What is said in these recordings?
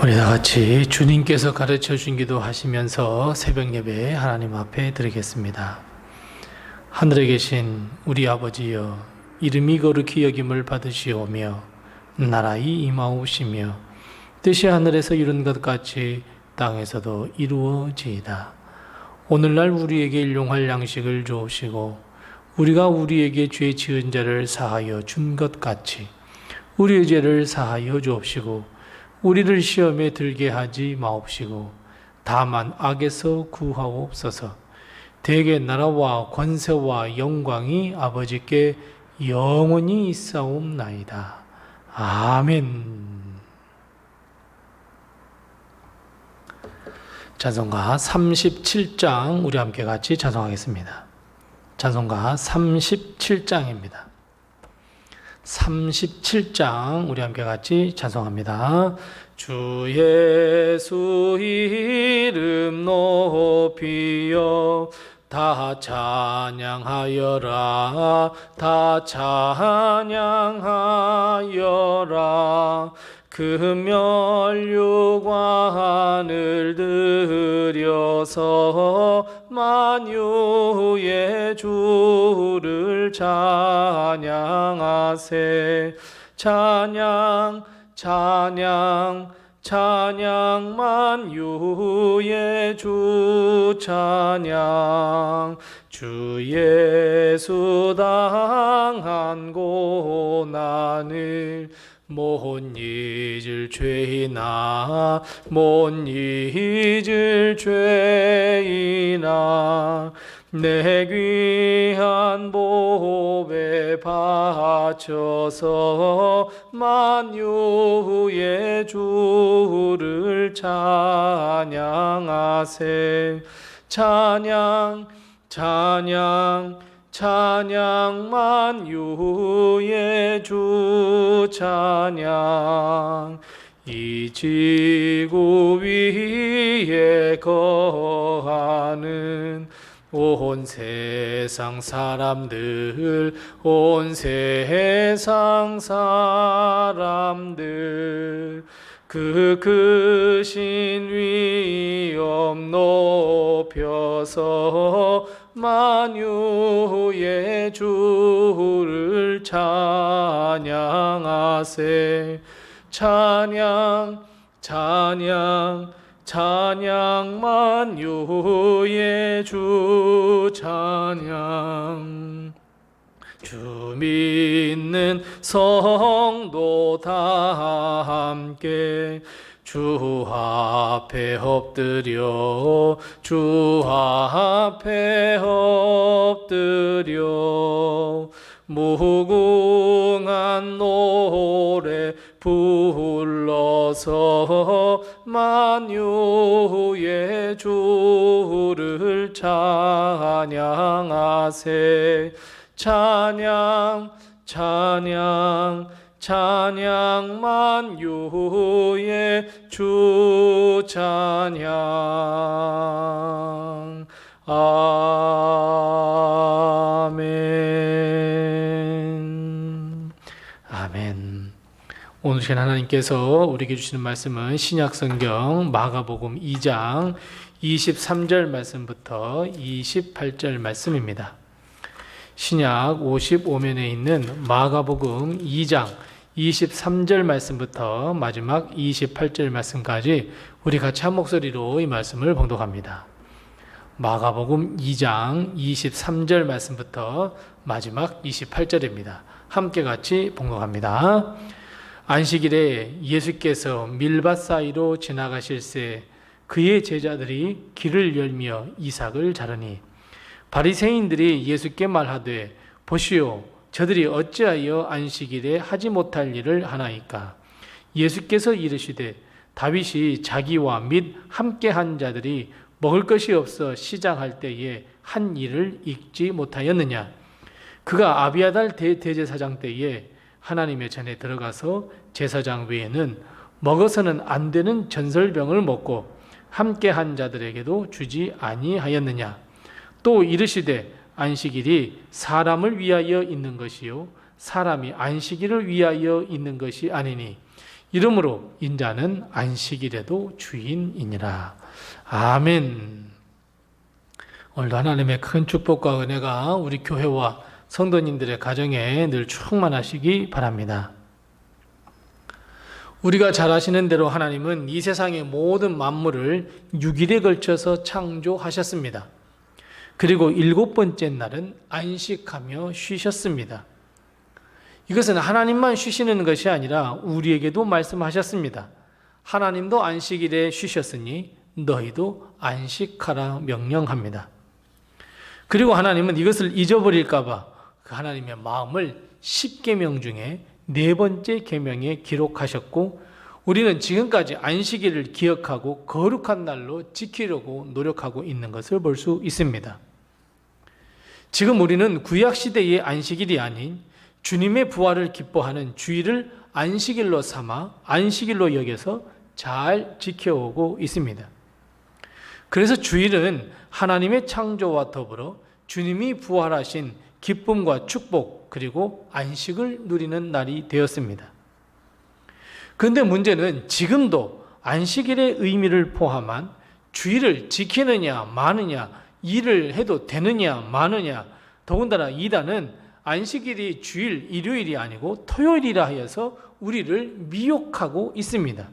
우리 다 같이 주님께서 가르쳐 준 기도 하시면서 새벽 예배 하나님 앞에 드리겠습니다. 하늘에 계신 우리 아버지여, 이름이 거룩히 여김을 받으시오며 나라의 임하오시며 뜻이 하늘에서 이룬 것 같이 땅에서도 이루어지이다. 오늘날 우리에게 일용할 양식을 주옵시고 우리가 우리에게 죄 지은 자를 사하여 준 것 같이 우리의 죄를 사하여 주옵시고 우리를 시험에 들게 하지 마옵시고 다만 악에서 구하옵소서. 대개 나라와 권세와 영광이 아버지께 영원히 있사옵나이다. 아멘. 찬송가 37장 우리 함께 같이 찬송하겠습니다. 찬송가 37장입니다. 37장 우리 함께 같이 찬송합니다. 주 예수 이름 높이여 다 찬양하여라, 다 찬양하여라. 금면류관 하늘 들여서 만유의 주를 찬양하세. 찬양 찬양 찬양 만유의 주 찬양. 주 예수 당한 고난을 못 잊을 죄이나 못 잊을 죄이나 내 귀한 보배 바쳐서 만유의 주를 찬양하세. 찬양 찬양 찬양 만유의 주 찬양. 이 지구 위에 거하는 온 세상 사람들, 온 세상 사람들, 그 크신 위엄 높여서 만유의 주를 찬양하세. 찬양 찬양 찬양 만유의 주 찬양. 주 믿는 성도 다 함께 주 앞에 엎드려, 주 앞에 엎드려 무궁한 노래 불러서 만유의 주를 찬양하세. 찬양 찬양 찬양 만유의 주 찬양. 아멘. 아멘. 오늘 시간 하나님께서 우리에게 주시는 말씀은 신약성경 마가복음 2장 23절 말씀부터 28절 말씀입니다. 신약 55면에 있는 마가복음 2장 23절 말씀부터 마지막 28절 말씀까지 우리 같이 한 목소리로 이 말씀을 봉독합니다. 마가복음 2장 23절 말씀부터 마지막 28절입니다. 함께 같이 봉독합니다. 안식일에 예수께서 밀밭 사이로 지나가실새 그의 제자들이 길을 열며 이삭을 자르니 바리새인들이 예수께 말하되 보시오, 저들이 어찌하여 안식일에 하지 못할 일을 하나이까? 예수께서 이르시되 다윗이 자기와 및 함께한 자들이 먹을 것이 없어 시장할 때에 한 일을 잊지 못하였느냐? 그가 아비아달 대제사장 때에 하나님의 전에 들어가서 제사장 외에는 먹어서는 안 되는 전설병을 먹고 함께한 자들에게도 주지 아니하였느냐? 또 이르시되 안식일이 사람을 위하여 있는 것이요 사람이 안식일을 위하여 있는 것이 아니니 이러므로 인자는 안식일에도 주인이니라. 아멘. 오늘도 하나님의 큰 축복과 은혜가 우리 교회와 성도님들의 가정에 늘 충만하시기 바랍니다. 우리가 잘 아시는 대로 하나님은 이 세상의 모든 만물을 6일에 걸쳐서 창조하셨습니다. 그리고 7번째 날은 안식하며 쉬셨습니다. 이것은 하나님만 쉬시는 것이 아니라 우리에게도 말씀하셨습니다. 하나님도 안식일에 쉬셨으니 너희도 안식하라 명령합니다. 그리고 하나님은 이것을 잊어버릴까 봐 그 하나님의 마음을 10계명 중에 4번째 계명에 기록하셨고, 우리는 지금까지 안식일을 기억하고 거룩한 날로 지키려고 노력하고 있는 것을 볼 수 있습니다. 지금 우리는 구약시대의 안식일이 아닌 주님의 부활을 기뻐하는 주일을 안식일로 삼아 안식일로 여겨서 잘 지켜오고 있습니다. 그래서 주일은 하나님의 창조와 더불어 주님이 부활하신 기쁨과 축복 그리고 안식을 누리는 날이 되었습니다. 그런데 문제는 지금도 안식일의 의미를 포함한 주일을 지키느냐 마느냐, 일을 해도 되느냐 마느냐, 더군다나 이단은 안식일이 주일, 일요일이 아니고 토요일이라 하여서 우리를 미혹하고 있습니다.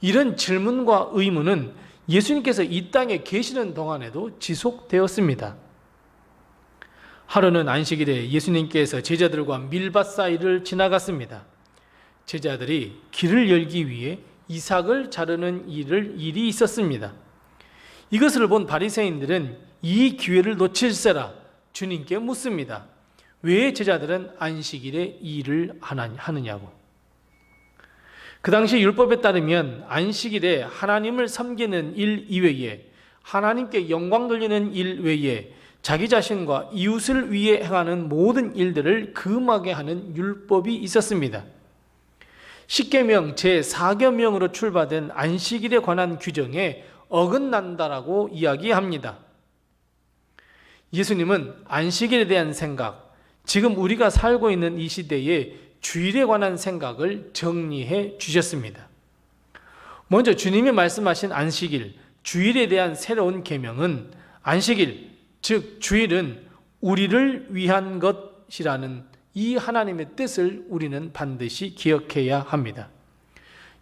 이런 질문과 의문은 예수님께서 이 땅에 계시는 동안에도 지속되었습니다. 하루는 안식일에 예수님께서 제자들과 밀밭 사이를 지나갔습니다. 제자들이 길을 열기 위해 이삭을 자르는 일이 있었습니다. 이것을 본 바리새인들은 이 기회를 놓칠세라 주님께 묻습니다. 왜 제자들은 안식일에 일을 하느냐고. 그 당시 율법에 따르면 안식일에 하나님을 섬기는 일 이외에, 하나님께 영광 돌리는 일 외에 자기 자신과 이웃을 위해 행하는 모든 일들을 금하게 하는 율법이 있었습니다. 10계명 제4계명으로 출발된 안식일에 관한 규정에 어긋난다라고 이야기합니다. 예수님은 안식일에 대한 생각, 지금 우리가 살고 있는 이 시대에 주일에 관한 생각을 정리해 주셨습니다. 먼저 주님이 말씀하신 안식일, 주일에 대한 새로운 계명은 안식일, 즉 주일은 우리를 위한 것이라는 이 하나님의 뜻을 우리는 반드시 기억해야 합니다.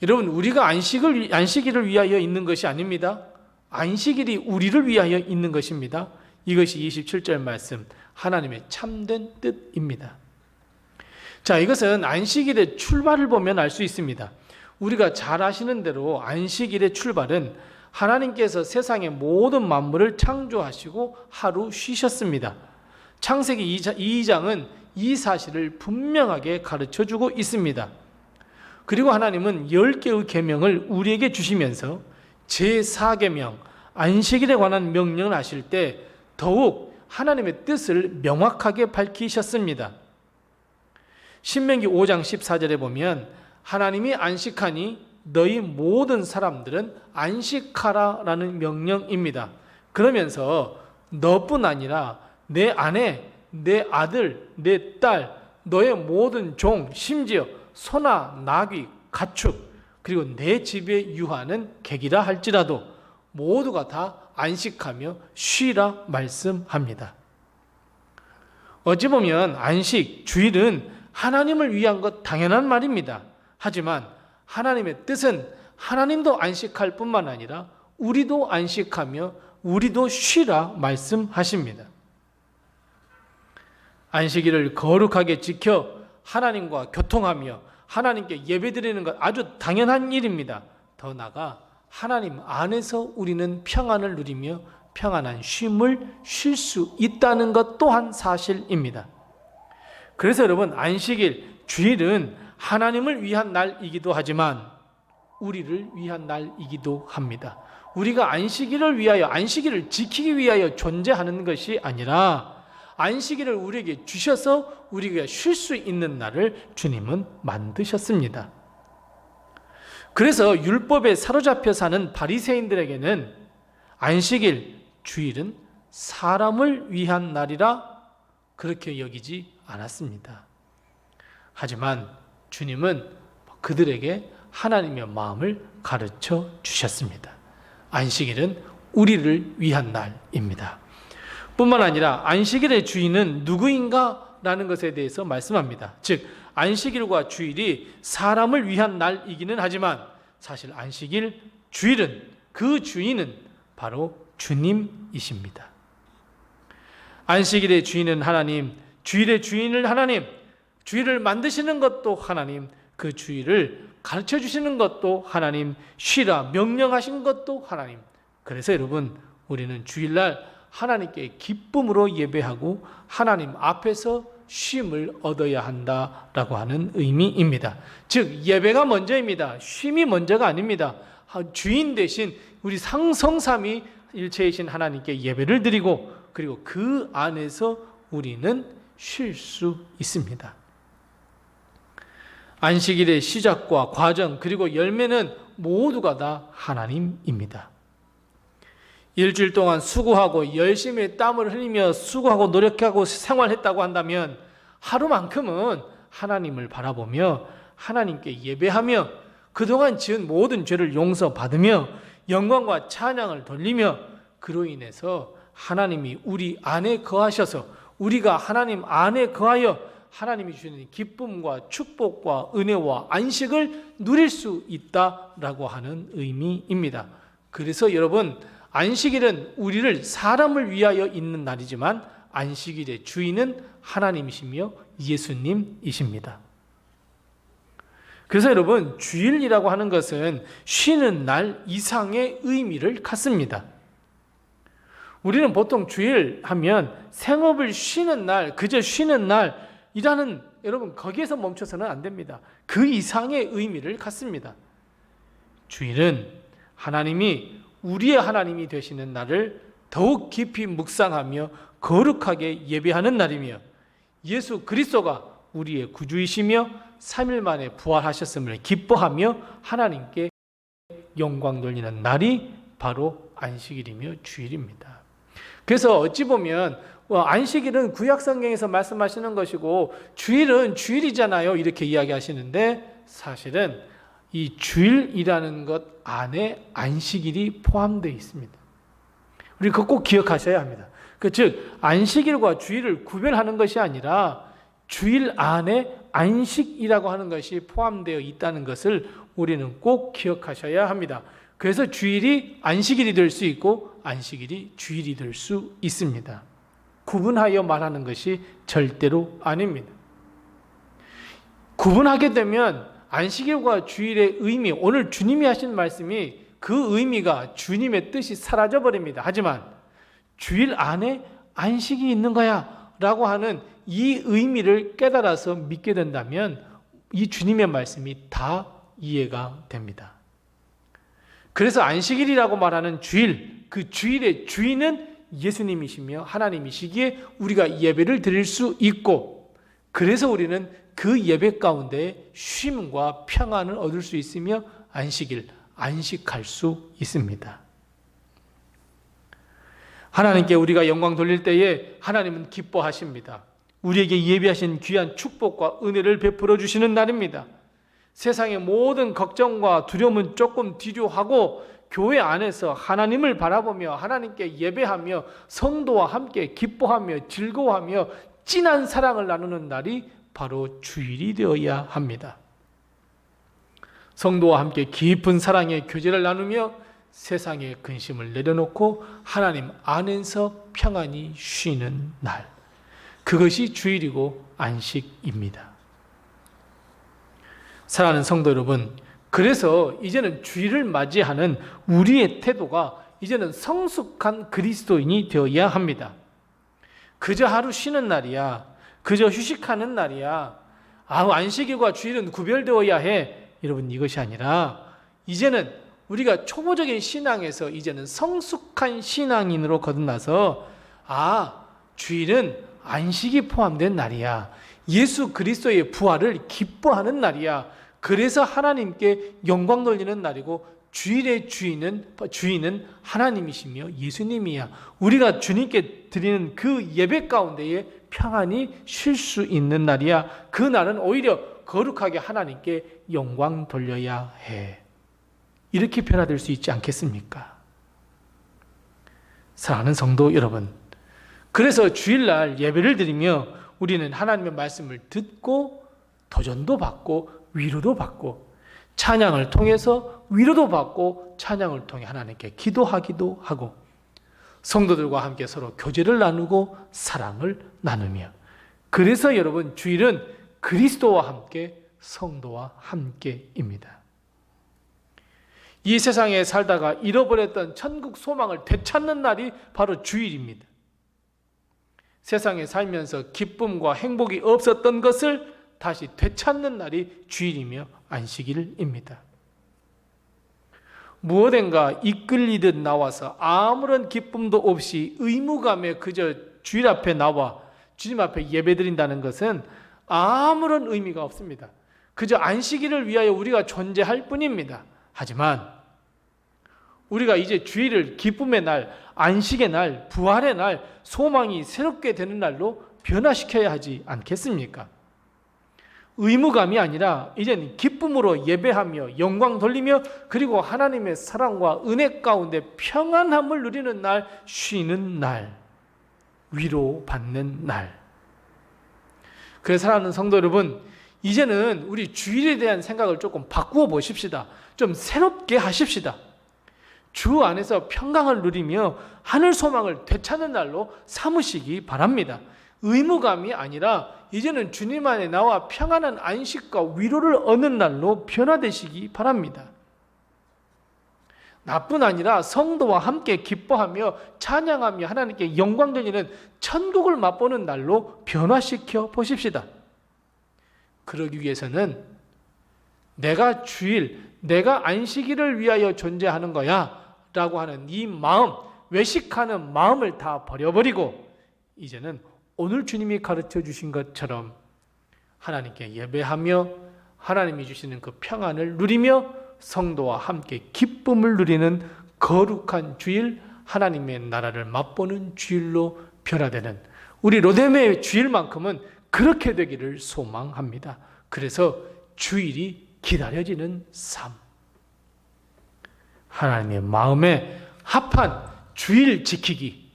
여러분, 우리가 안식일을 위하여 있는 것이 아닙니다. 안식일이 우리를 위하여 있는 것입니다. 이것이 27절 말씀, 하나님의 참된 뜻입니다. 자, 이것은 안식일의 출발을 보면 알 수 있습니다. 우리가 잘 아시는 대로 안식일의 출발은 하나님께서 세상의 모든 만물을 창조하시고 하루 쉬셨습니다. 창세기 2장은 이 사실을 분명하게 가르쳐주고 있습니다. 그리고 하나님은 10개의 계명을 우리에게 주시면서 제4계명 안식일에 관한 명령을 하실 때 더욱 하나님의 뜻을 명확하게 밝히셨습니다. 신명기 5장 14절에 보면 하나님이 안식하니 너희 모든 사람들은 안식하라 라는 명령입니다. 그러면서 너뿐 아니라 내 아내, 내 아들, 내 딸, 너의 모든 종, 심지어 소나 나귀, 가축, 그리고 내 집에 유하는 객이라 할지라도 모두가 다 안식하며 쉬라 말씀합니다. 어찌 보면 안식, 주일은 하나님을 위한 것 당연한 말입니다. 하지만 하나님의 뜻은 하나님도 안식할 뿐만 아니라 우리도 안식하며 우리도 쉬라 말씀하십니다. 안식일을 거룩하게 지켜 하나님과 교통하며 하나님께 예배드리는 것 아주 당연한 일입니다. 더 나아가 하나님 안에서 우리는 평안을 누리며 평안한 쉼을 쉴 수 있다는 것 또한 사실입니다. 그래서 여러분, 안식일, 주일은 하나님을 위한 날이기도 하지만 우리를 위한 날이기도 합니다. 우리가 안식일을 위하여, 안식일을 지키기 위하여 존재하는 것이 아니라 안식일을 우리에게 주셔서 우리가 쉴 수 있는 날을 주님은 만드셨습니다. 그래서 율법에 사로잡혀 사는 바리새인들에게는 안식일, 주일은 사람을 위한 날이라 그렇게 여기지 않았습니다. 하지만 주님은 그들에게 하나님의 마음을 가르쳐 주셨습니다. 안식일은 우리를 위한 날입니다. 뿐만 아니라 안식일의 주인은 누구인가? 라는 것에 대해서 말씀합니다. 즉 안식일과 주일이 사람을 위한 날이기는 하지만 사실 안식일, 주일은 그 주인은 바로 주님이십니다. 안식일의 주인은 하나님, 주일의 주인을 하나님, 주일을 만드시는 것도 하나님, 그 주일을 가르쳐 주시는 것도 하나님, 쉬라 명령하신 것도 하나님. 그래서 여러분, 우리는 주일날 하나님께 기쁨으로 예배하고 하나님 앞에서 쉼을 얻어야 한다라고 하는 의미입니다. 즉 예배가 먼저입니다. 쉼이 먼저가 아닙니다. 주인 대신 우리 성삼위 일체이신 하나님께 예배를 드리고 그리고 그 안에서 우리는 쉴 수 있습니다. 안식일의 시작과 과정 그리고 열매는 모두가 다 하나님입니다. 일주일 동안 수고하고 열심히 땀을 흘리며 수고하고 노력하고 생활했다고 한다면 하루만큼은 하나님을 바라보며 하나님께 예배하며 그동안 지은 모든 죄를 용서받으며 영광과 찬양을 돌리며 그로 인해서 하나님이 우리 안에 거하셔서 우리가 하나님 안에 거하여 하나님이 주시는 기쁨과 축복과 은혜와 안식을 누릴 수 있다라고 하는 의미입니다. 그래서 여러분, 안식일은 우리를 사람을 위하여 있는 날이지만 안식일의 주인은 하나님이시며 예수님이십니다. 그래서 여러분, 주일이라고 하는 것은 쉬는 날 이상의 의미를 갖습니다. 우리는 보통 주일 하면 생업을 쉬는 날, 그저 쉬는 날이라는, 여러분 거기에서 멈춰서는 안 됩니다. 그 이상의 의미를 갖습니다. 주일은 하나님이 우리의 하나님이 되시는 날을 더욱 깊이 묵상하며 거룩하게 예배하는 날이며 예수 그리스도가 우리의 구주이시며 3일 만에 부활하셨음을 기뻐하며 하나님께 영광 돌리는 날이 바로 안식일이며 주일입니다. 그래서 어찌 보면 안식일은 구약성경에서 말씀하시는 것이고 주일은 주일이잖아요 이렇게 이야기하시는데 사실은 이 주일이라는 것 안에 안식일이 포함되어 있습니다. 우리 그거 꼭 기억하셔야 합니다. 즉 안식일과 주일을 구별하는 것이 아니라 주일 안에 안식이라고 하는 것이 포함되어 있다는 것을 우리는 꼭 기억하셔야 합니다. 그래서 주일이 안식일이 될 수 있고 안식일이 주일이 될 수 있습니다. 구분하여 말하는 것이 절대로 아닙니다. 구분하게 되면 안식일과 주일의 의미, 오늘 주님이 하신 말씀이 그 의미가 주님의 뜻이 사라져버립니다. 하지만 주일 안에 안식이 있는 거야 라고 하는 이 의미를 깨달아서 믿게 된다면 이 주님의 말씀이 다 이해가 됩니다. 그래서 안식일이라고 말하는 주일, 그 주일의 주인은 예수님이시며 하나님이시기에 우리가 예배를 드릴 수 있고 그래서 우리는 그 예배 가운데 쉼과 평안을 얻을 수 있으며 안식일, 안식할 수 있습니다. 하나님께 우리가 영광 돌릴 때에 하나님은 기뻐하십니다. 우리에게 예비하신 귀한 축복과 은혜를 베풀어 주시는 날입니다. 세상의 모든 걱정과 두려움은 조금 뒤로하고 교회 안에서 하나님을 바라보며 하나님께 예배하며 성도와 함께 기뻐하며 즐거워하며 진한 사랑을 나누는 날이 바로 주일이 되어야 합니다. 성도와 함께 깊은 사랑의 교제를 나누며 세상의 근심을 내려놓고 하나님 안에서 평안히 쉬는 날, 그것이 주일이고 안식입니다. 사랑하는 성도 여러분, 그래서 이제는 주일을 맞이하는 우리의 태도가 이제는 성숙한 그리스도인이 되어야 합니다. 그저 하루 쉬는 날이야, 그저 휴식하는 날이야, 안식일과 주일은 구별되어야 해, 여러분 이것이 아니라 이제는 우리가 초보적인 신앙에서 이제는 성숙한 신앙인으로 거듭나서 주일은 안식이 포함된 날이야, 예수 그리스도의 부활을 기뻐하는 날이야, 그래서 하나님께 영광 돌리는 날이고 주일의 주인은 하나님이시며 예수님이야. 우리가 주님께 드리는 그 예배 가운데에 평안히 쉴 수 있는 날이야. 그 날은 오히려 거룩하게 하나님께 영광 돌려야 해. 이렇게 변화될 수 있지 않겠습니까? 사랑하는 성도 여러분, 그래서 주일날 예배를 드리며 우리는 하나님의 말씀을 듣고 도전도 받고 위로도 받고 찬양을 통해서 위로도 받고 찬양을 통해 하나님께 기도하기도 하고 성도들과 함께 서로 교제를 나누고 사랑을 나누며, 그래서 여러분 주일은 그리스도와 함께 성도와 함께입니다. 이 세상에 살다가 잃어버렸던 천국 소망을 되찾는 날이 바로 주일입니다. 세상에 살면서 기쁨과 행복이 없었던 것을 다시 되찾는 날이 주일이며 안식일입니다. 무엇인가 이끌리듯 나와서 아무런 기쁨도 없이 의무감에 그저 주일 앞에 나와 주님 앞에 예배드린다는 것은 아무런 의미가 없습니다. 그저 안식일을 위하여 우리가 존재할 뿐입니다. 하지만 우리가 이제 주일을 기쁨의 날, 안식의 날, 부활의 날, 소망이 새롭게 되는 날로 변화시켜야 하지 않겠습니까? 의무감이 아니라 이제는 기쁨으로 예배하며 영광 돌리며 그리고 하나님의 사랑과 은혜 가운데 평안함을 누리는 날, 쉬는 날, 위로받는 날. 그래서 사랑하는 성도 여러분, 이제는 우리 주일에 대한 생각을 조금 바꾸어 보십시다. 좀 새롭게 하십시다. 주 안에서 평강을 누리며 하늘 소망을 되찾는 날로 삼으시기 바랍니다. 의무감이 아니라 이제는 주님 안에 나와 평안한 안식과 위로를 얻는 날로 변화되시기 바랍니다. 나뿐 아니라 성도와 함께 기뻐하며 찬양하며 하나님께 영광 돌리는 천국을 맛보는 날로 변화시켜 보십시다. 그러기 위해서는 내가 주일, 내가 안식일을 위하여 존재하는 거야 라고 하는 이 마음, 외식하는 마음을 다 버려버리고 이제는 오늘 주님이 가르쳐 주신 것처럼 하나님께 예배하며 하나님이 주시는 그 평안을 누리며 성도와 함께 기쁨을 누리는 거룩한 주일, 하나님의 나라를 맛보는 주일로 변화되는 우리 로데메의 주일만큼은 그렇게 되기를 소망합니다. 그래서 주일이 기다려지는 삶, 하나님의 마음에 합한 주일 지키기,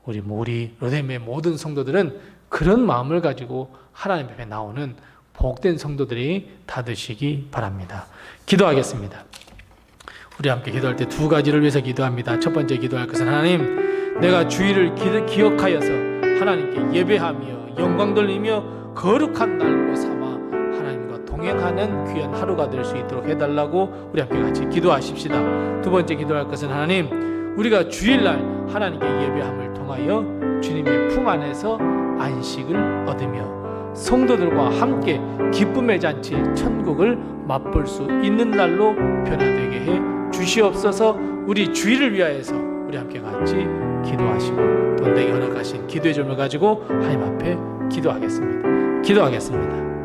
우리 로데메의 모든 성도들은 그런 마음을 가지고 하나님 앞에 나오는 복된 성도들이 다 되시기 바랍니다. 기도하겠습니다. 우리 함께 기도할 때 두 가지를 위해서 기도합니다. 첫 번째 기도할 것은 하나님, 내가 주일을 기억하여서 하나님께 예배하며 영광 돌리며 거룩한 날로 삼아 하나님과 동행하는 귀한 하루가 될 수 있도록 해달라고 우리 함께 같이 기도하십시다. 두 번째 기도할 것은 하나님, 우리가 주일날 하나님께 예배함을 통하여 주님의 품 안에서 안식을 얻으며 성도들과 함께 기쁨의 잔치 천국을 맛볼 수 있는 날로 변화되게 해 주시옵소서. 우리 주일을 위하여서 우리 함께 같이 기도하시고 돈되게 허락하신 기도의 점을 가지고 하나님 앞에 기도하겠습니다.